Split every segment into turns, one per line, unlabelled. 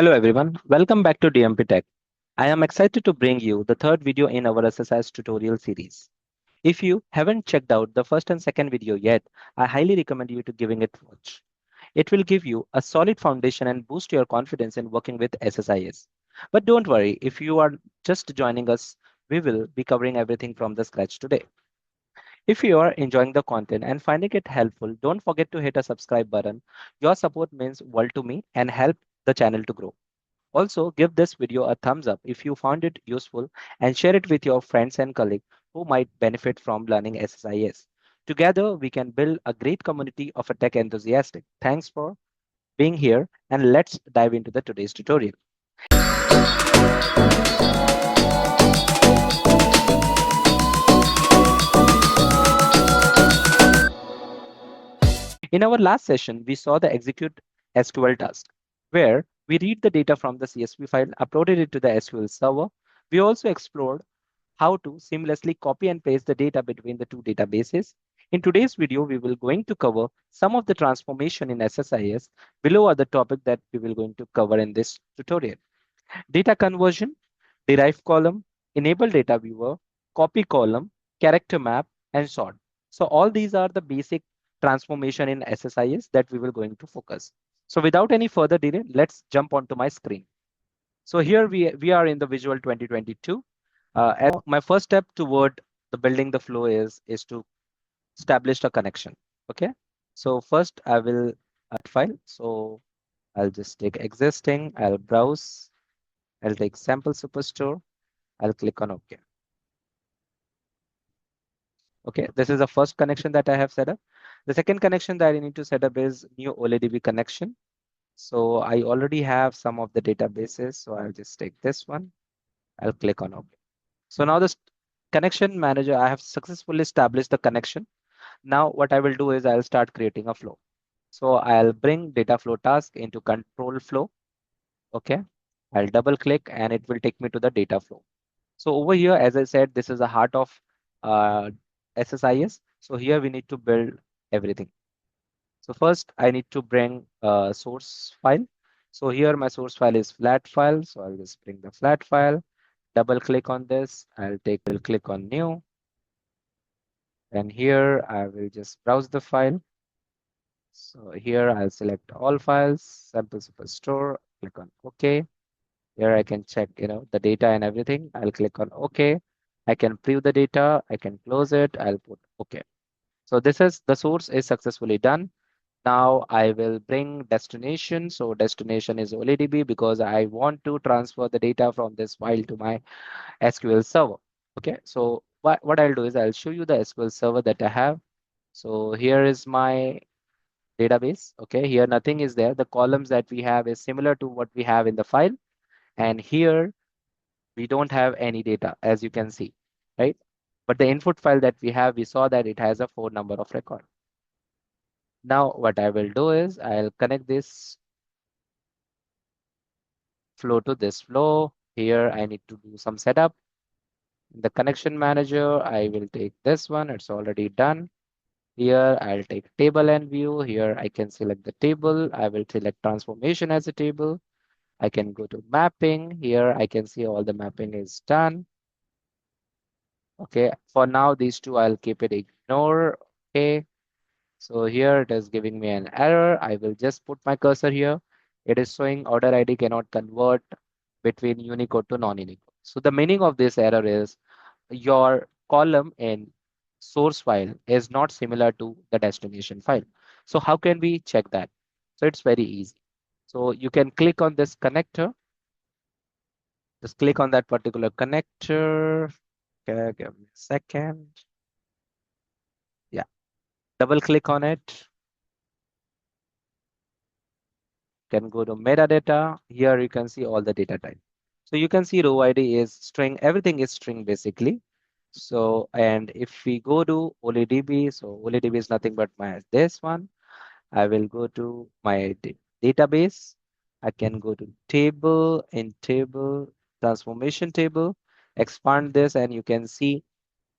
Hello everyone, welcome back to DMP Tech. I am excited to bring you the third video in our SSIS tutorial series. If you haven't checked out the first and second video yet, I highly recommend you to giving it a watch. It will give you a solid foundation and boost your confidence in working with SSIS. But don't worry, if you are just joining us, we will be covering everything from the scratch today. If you are enjoying the content and finding it helpful, don't forget to hit a subscribe button. Your support means world to me and help the channel to grow. Also, give this video a thumbs up if you found it useful and share it with your friends and colleagues who might benefit from learning SSIS. Together, we can build a great community of a tech enthusiasts. Thanks for being here and let's dive into the today's tutorial. In our last session, we saw the execute SQL task, where we read the data from the CSV file, uploaded it to the SQL server. We also explored how to seamlessly copy and paste the data between the two databases. In today's video, we will going to cover some of the transformation in SSIS. Below are the topic that we will going to cover in this tutorial. Data conversion, derived column, enable data viewer, copy column, character map, and sort. So all these are the basic transformation in SSIS that we will going to focus. So without any further delay, let's jump onto my screen. So here we are in the Visual 2022. As my first step toward the building the flow is to establish a connection. Okay. So first I will add file. So I'll just take existing, I'll browse, I'll take sample superstore, I'll click on OK. Okay, this is the first connection that I have set up. The second connection that I need to set up is new OLEDB connection. So I already have some of the databases. So I'll just take this one. I'll click on OK. So now this connection manager, I have successfully established the connection. Now what I will do is I'll start creating a flow. So I'll bring data flow task into control flow. Okay. I'll double click and it will take me to the data flow. So over here, as I said, this is the heart of SSIS. So here we need to build everything. So first I need to bring a source file. So here my source file is flat file. So I'll just bring the flat file, double click on this. I'll click on new. And here I will just browse the file. So here I'll select all files, sample superstore, click on OK. Here I can check, the data and everything. I'll click on OK. I can preview the data. I can close it. I'll put OK. So this is the source is successfully done. Now I will bring destination. So destination is OLEDB because I want to transfer the data from this file to my SQL server. Okay. So what I'll do is I'll show you the SQL server that I have. So here is my database. Okay. Here nothing is there. The columns that we have is similar to what we have in the file. And here we don't have any data, as you can see, right? But the input file that we have, we saw that it has a 4 number of record. Now what I will do is I'll connect this flow to this flow. Here I need to do some setup. In the connection manager, I will take this one. It's already done. Here I'll take table and view. Here I can select the table. I will select transformation as a table. I can go to mapping. Here I can see all the mapping is done. Okay, for now, these two, I'll keep it ignore. Okay, so here it is giving me an error. I will just put my cursor here. It is showing order ID cannot convert between Unicode to non-Unicode. So the meaning of this error is your column in source file is not similar to the destination file. So how can we check that? So it's very easy. So you can click on this connector. Just click on that particular connector. Okay, give me a second. Yeah, double click on it. Can go to metadata. Here you can see all the data type. So you can see row ID is string. Everything is string basically. So, and if we go to OLEDB, so OLEDB is nothing but this one. I will go to my database. I can go to table, in table, transformation table, expand this, and you can see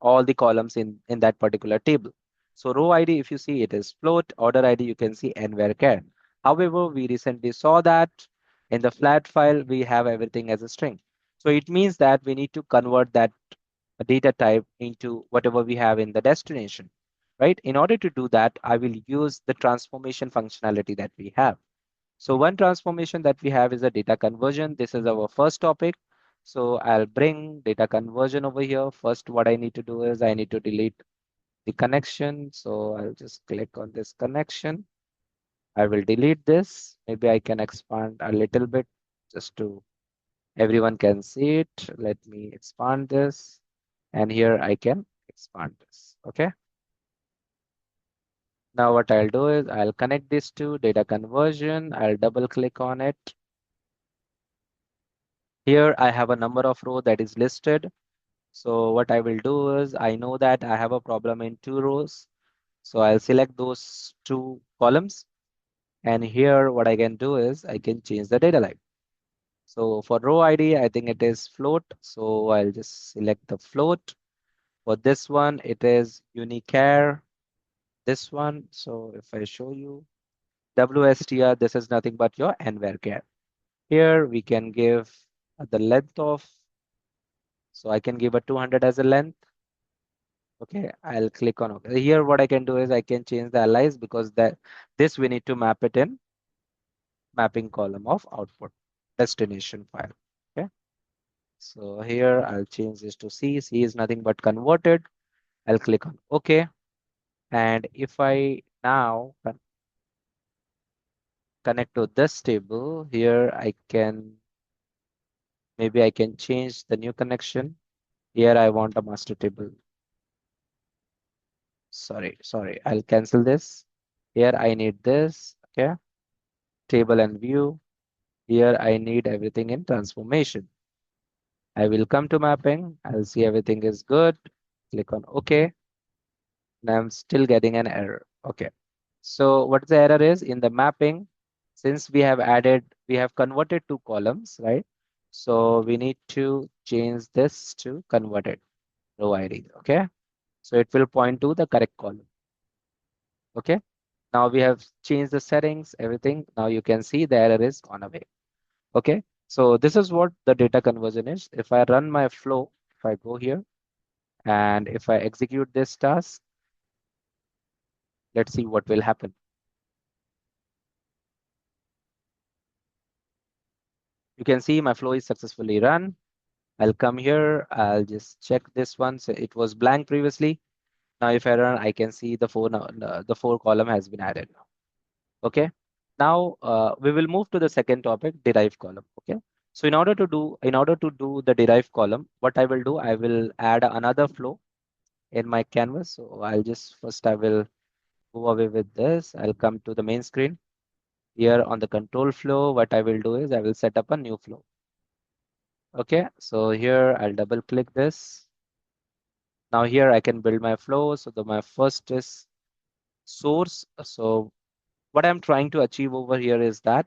all the columns in that particular table. So row ID, if you see, it is float. Order ID, you can see and where can. However, we recently saw that In the flat file, we have everything as a string. So it means that we need to convert that data type into whatever we have in the destination, right? In order to do that, I will use the transformation functionality that we have. So one transformation that we have is a data conversion. This is our first topic. So I'll bring data conversion over here. First, what I need to do is I need to delete the connection. So I'll just click on this connection. I will delete this. Maybe I can expand a little bit just to everyone can see it. Let me expand this. And here I can expand this. Okay. Now what I'll do is I'll connect this to data conversion. I'll double click on it. Here I have a number of rows that is listed. So what I will do is I know that I have a problem in 2 rows. So I'll select those 2 columns. And here what I can do is I can change the data type. So for row ID, I think it is float. So I'll just select the float. For this one, it is unichar. This one. So if I show you WSTR, this is nothing but your nvarchar. Here we can give the length of, so I can give a 200 as a length. Okay, I'll click on OK. Here what I can do is I can change the alias because this we need to map it in mapping column of output destination file. Okay, so here I'll change this to C. C is nothing but converted. I'll click on OK. And if I now connect to this table, here maybe I can change the new connection. Here I want a master table. Sorry, I'll cancel this. Here I need this, okay? Table and view. Here I need everything in transformation. I will come to mapping. I'll see everything is good. Click on OK. And I'm still getting an error. Okay. So what the error is in the mapping, since we have converted 2 columns, right? So we need to change this to converted row ID. Okay. So it will point to the correct column. Okay. Now we have changed the settings, everything. Now you can see the error is gone away. Okay. So this is what the data conversion is. If I run my flow, if I go here and if I execute this task, let's see what will happen. You can see my flow is successfully run. I'll come here. I'll just check this one. So it was blank previously. Now if I run, I can see the 4 column has been added now. Okay. Now we will move to the second topic, derived column. Okay. So in order to do the derived column, what I will do, I will add another flow in my canvas. So I'll just first I will go away with this. I'll come to the main screen. Here on the control flow, what I will do is I will set up a new flow. Okay. So here I'll double click this. Now here I can build my flow. So my first is source. So what I'm trying to achieve over here is that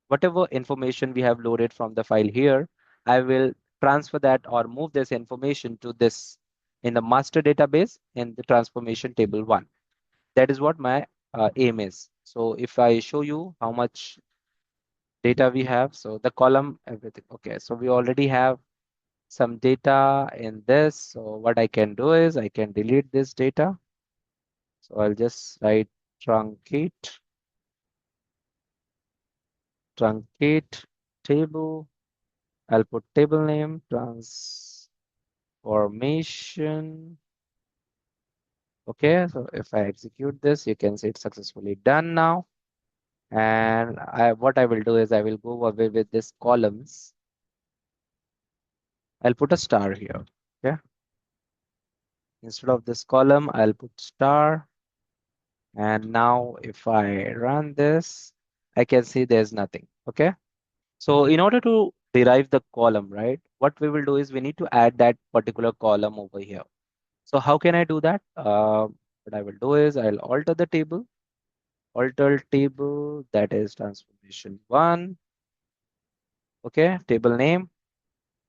whatever information we have loaded from the file here, I will transfer that or move this information to this in the master database in the transformation table 1. That is what my aim is. So if I show you how much data we have, so the column, everything. Okay, so we already have some data in this. So what I can do is I can delete this data. So I'll just write truncate table. I'll put table name transformation. Okay, so if I execute this, you can see it's successfully done now. And what I will do is I will go away with this columns. I'll put a star here. Okay. Instead of this column, I'll put star. And now if I run this, I can see there's nothing. Okay. So in order to derive the column, right, what we will do is we need to add that particular column over here. So how can I do that? What I will do is I'll alter the table. Alter table, that is transformation 1. Okay, table name.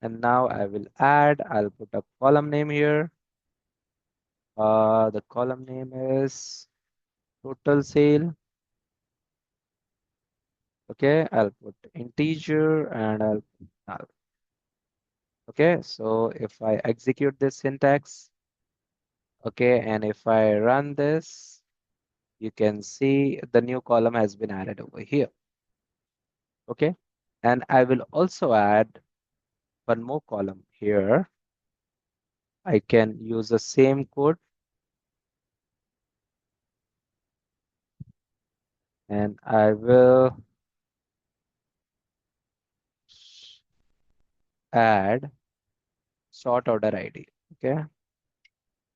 And now I will I'll put a column name here. The column name is total sale. Okay, I'll put integer and I'll put null. Okay, so if I execute this syntax, okay, and if I run this, you can see the new column has been added over here. Okay, and I will also add one more column here. I can use the same code and I will add sort order ID. Okay,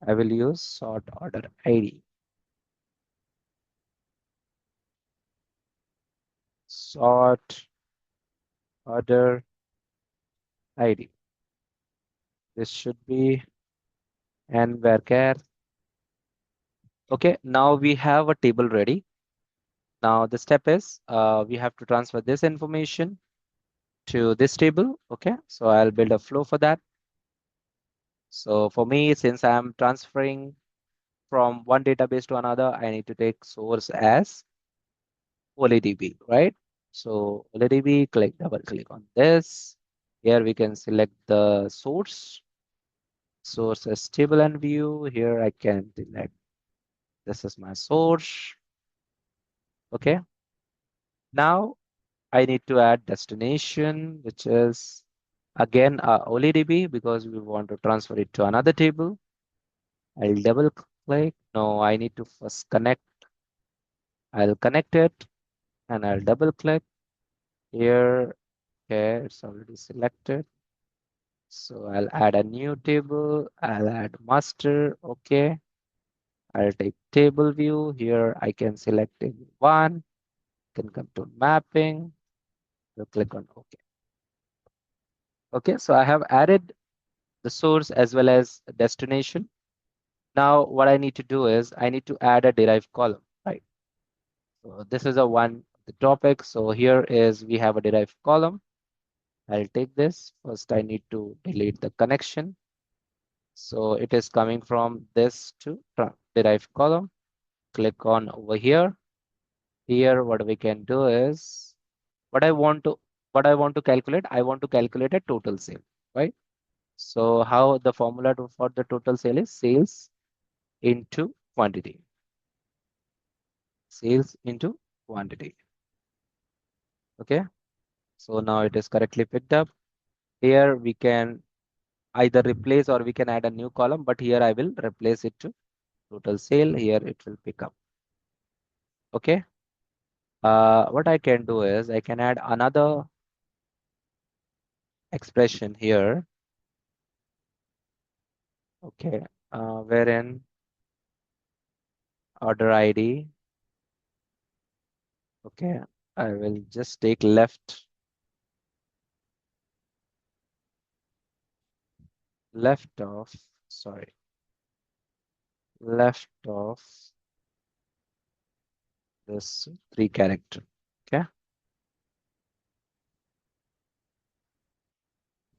I will use sort order ID. Sort order ID. This should be and varchar. Okay, now we have a table ready. Now the step is we have to transfer this information to this table. Okay, so I'll build a flow for that. So for me, since I'm transferring from one database to another, I need to take source as OLEDB, right? So OLEDB, double click on this. Here we can select the source as table and view. Here I can select this is my source. Okay. Now I need to add destination, which is again OLEDB because we want to transfer it to another table. I'll double click. No, I need to first connect. I'll connect it and I'll double click here. Okay, it's already selected. So I'll add a new table. I'll add master. Okay. I'll take table view. Here I can select table one. Can come to mapping. We'll click on OK. Okay, so I have added the source as well as destination. Now what I need to do is I need to add a derived column, right? So this is a one the topic. So here is we have a derived column. I'll take this. First I need to delete the connection. So it is coming from this to derived column. Click on over here. Here what we can do is what I want to calculate, I want to calculate a total sale, right? So how the formula for the total sale is sales into quantity. Sales into quantity. Okay. So now it is correctly picked up. Here we can either replace or we can add a new column, but here I will replace it to total sale. Here it will pick up. Okay. What I can do is I can add another expression here. Okay. Wherein order ID. Okay. I will just take left of, sorry, left of this 3 character. Okay.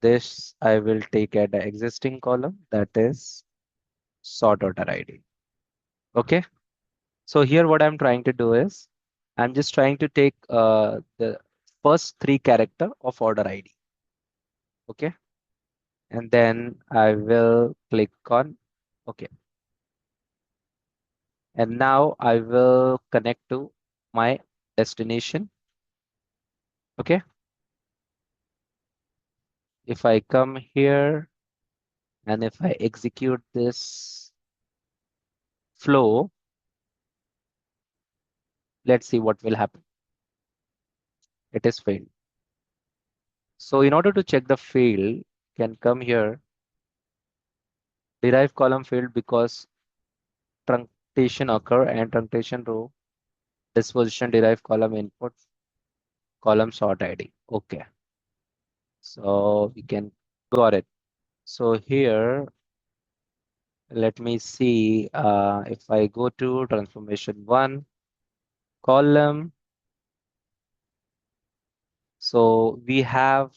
This I will take at the existing column, that is sort order ID. Okay. So here what I'm trying to do is I'm just trying to take the first 3 character of order ID. Okay. And then I will click on OK. And now I will connect to my destination. Okay. If I come here and if I execute this flow, let's see what will happen. It is failed. So in order to check the fail, can come here, derived column failed because truncation occur and truncation row disposition derived column input column sort ID. Okay. So we can got it. So here, let me see if I go to transformation one column. So we have,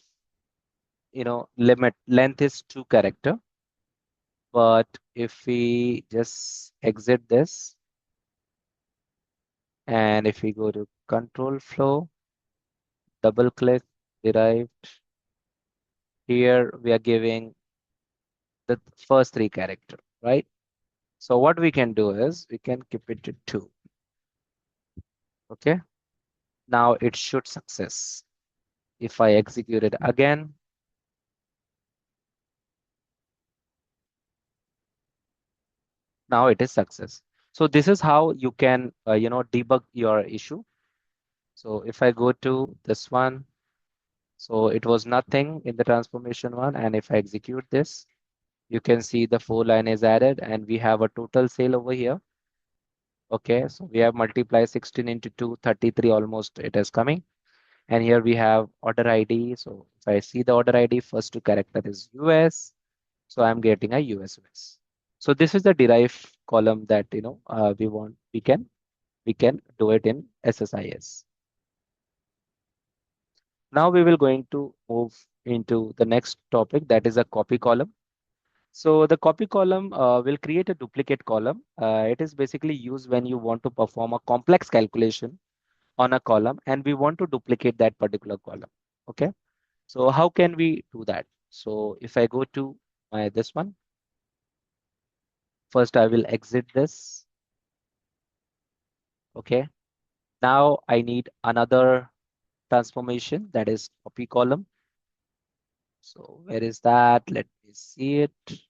limit length is 2 character. But if we just exit this and if we go to control flow, double click derived. Here we are giving the first three character, right? So what we can do is we can keep it to 2. Okay. Now it should success. If I execute it again, now it is success. So this is how you can, debug your issue. So if I go to this one, so it was nothing in the transformation one. And if I execute this, you can see the 4 line is added and we have a total sale over here. Okay, so we have multiplied 16 into 2, 33 almost it is coming. And here we have order ID. So if I see the order ID, first two character is US. So I'm getting a US. So this is the derived column that we can do it in SSIS. Now we will going to move into the next topic, that is a copy column. So the copy column will create a duplicate column. It is basically used when you want to perform a complex calculation on a column and we want to duplicate that particular column. Okay. So how can we do that? So if I go to this one, first I will exit this. Okay. Now I need another transformation, that is copy column. So where is that? Let me see it.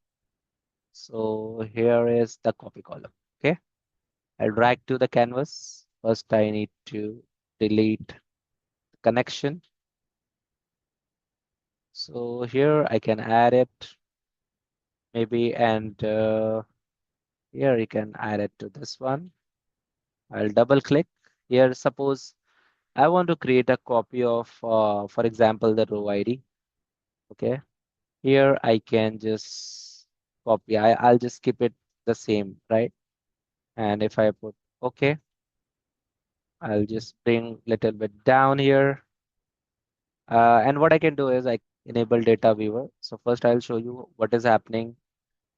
So here is the copy column. Okay. I'll drag to the canvas. First, I need to delete the connection. So here I can add it maybe, and here you can add it to this one. I'll double click here. Suppose I want to create a copy of, for example, the row ID. Okay. Here I can just copy. I'll just keep it the same, right? And if I put OK, I'll just bring little bit down here. And what I can do is I enable data viewer. So first I'll show you what is happening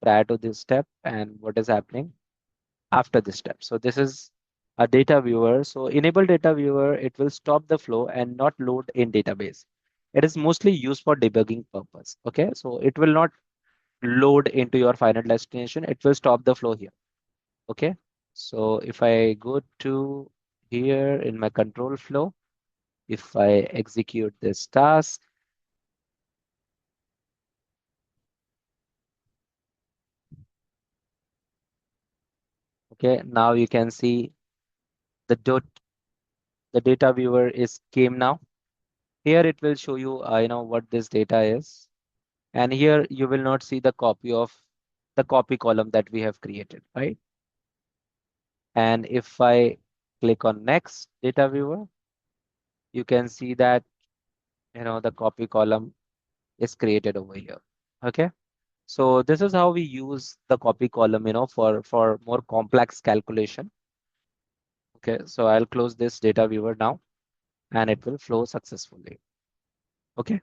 prior to this step and what is happening after this step. So this is a data viewer. So enable data viewer, it will stop the flow and not load in database. It is mostly used for debugging purpose. Okay, so it will not load into your final destination. It will stop the flow here. Okay, so if I go to here in my control flow, if I execute this task, okay, now you can see the data viewer is came now. Here it will show you, what this data is. And here you will not see the copy of the copy column that we have created, right? And if I click on next data viewer, you can see that, the copy column is created over here. Okay. So this is how we use the copy column, for more complex calculation. Okay. So I'll close this data viewer now and it will flow successfully. Okay.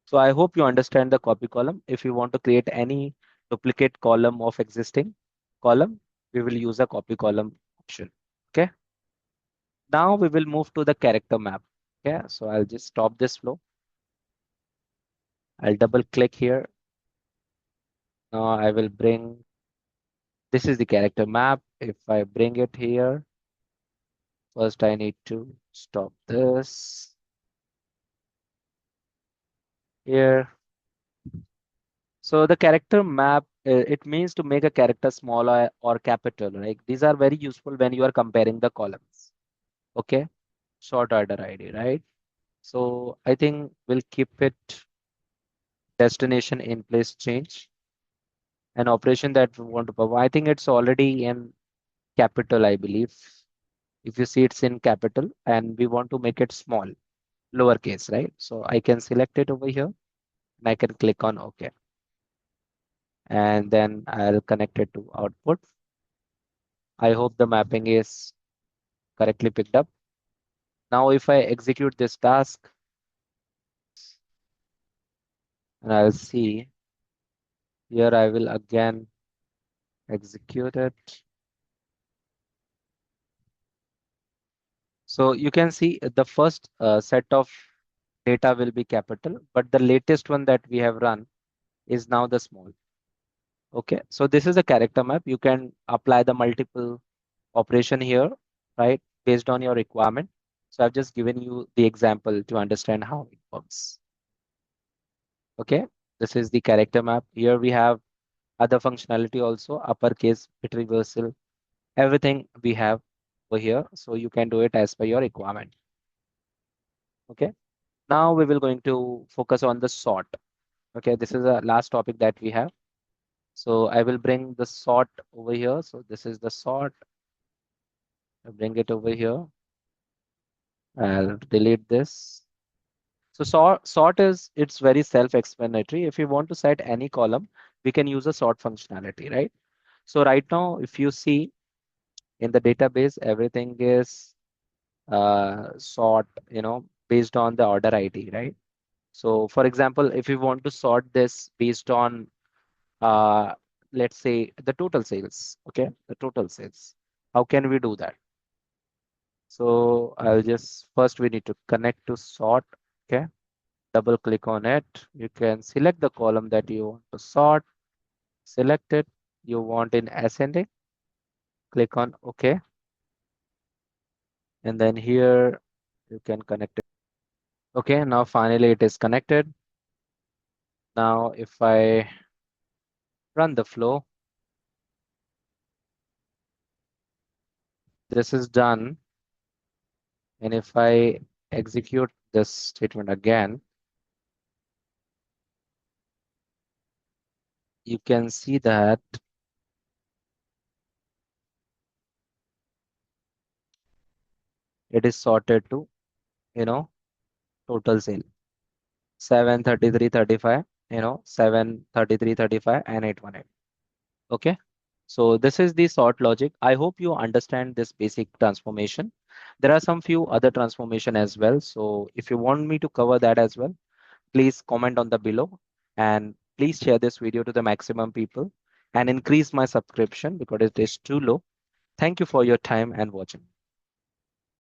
So I hope you understand the copy column. If you want to create any duplicate column of existing column, we will use a copy column option. Okay. Now we will move to the character map. Okay. So I'll just stop this flow. I'll double click here. Now I will bring, this is the character map. If I bring it here, first I need to stop this here. So the character map, it means to make a character small or capital, right? These are very useful when you are comparing the columns. Okay, short order ID, right? So I think we'll keep it destination in place change, an operation that we want to perform. I think it's already in capital, I believe. If you see it's in capital and we want to make it small, lowercase, right? So I can select it over here and I can click on OK. And then I'll connect it to output. I hope the mapping is correctly picked up. Now, if I execute this task, and I'll see here, I will again execute it. So you can see the first set of data will be capital, but the latest one that we have run is now the small. Okay, so this is a character map. You can apply the multiple operation here, right, based on your requirement. So I've just given you the example to understand how it works. Okay, this is the character map. Here we have other functionality also, uppercase, bit reversal, everything we have over here. So you can do it as per your requirement. Okay, now we will going to focus on the sort. Okay, this is the last topic that we have. So I will bring the sort over here. So this is the sort. I bring it over here. I'll delete this. So sort is, it's very self-explanatory. If you want to set any column, we can use a sort functionality, right? So right now, if you see in the database, everything is sort, based on the order ID, right? So for example, if you want to sort this based on, uh, let's say the total sales, okay, the total sales, how can we do that? So I'll just, first we need to connect to sort, okay? Double click on it. You can select the column that you want to sort, select it. You want in ascending, click on OK. And then here you can connect it. Okay, now finally it is connected. Now if I run the flow, this is done. And if I execute this statement again, you can see that it is sorted to, you know, total sale 733.35, 733.35 and 818. Okay. So this is the sort logic. I hope you understand this basic transformation. There are some few other transformation as well. So if you want me to cover that as well, please comment on the below and please share this video to the maximum people and increase my subscription because it is too low. Thank you for your time and watching.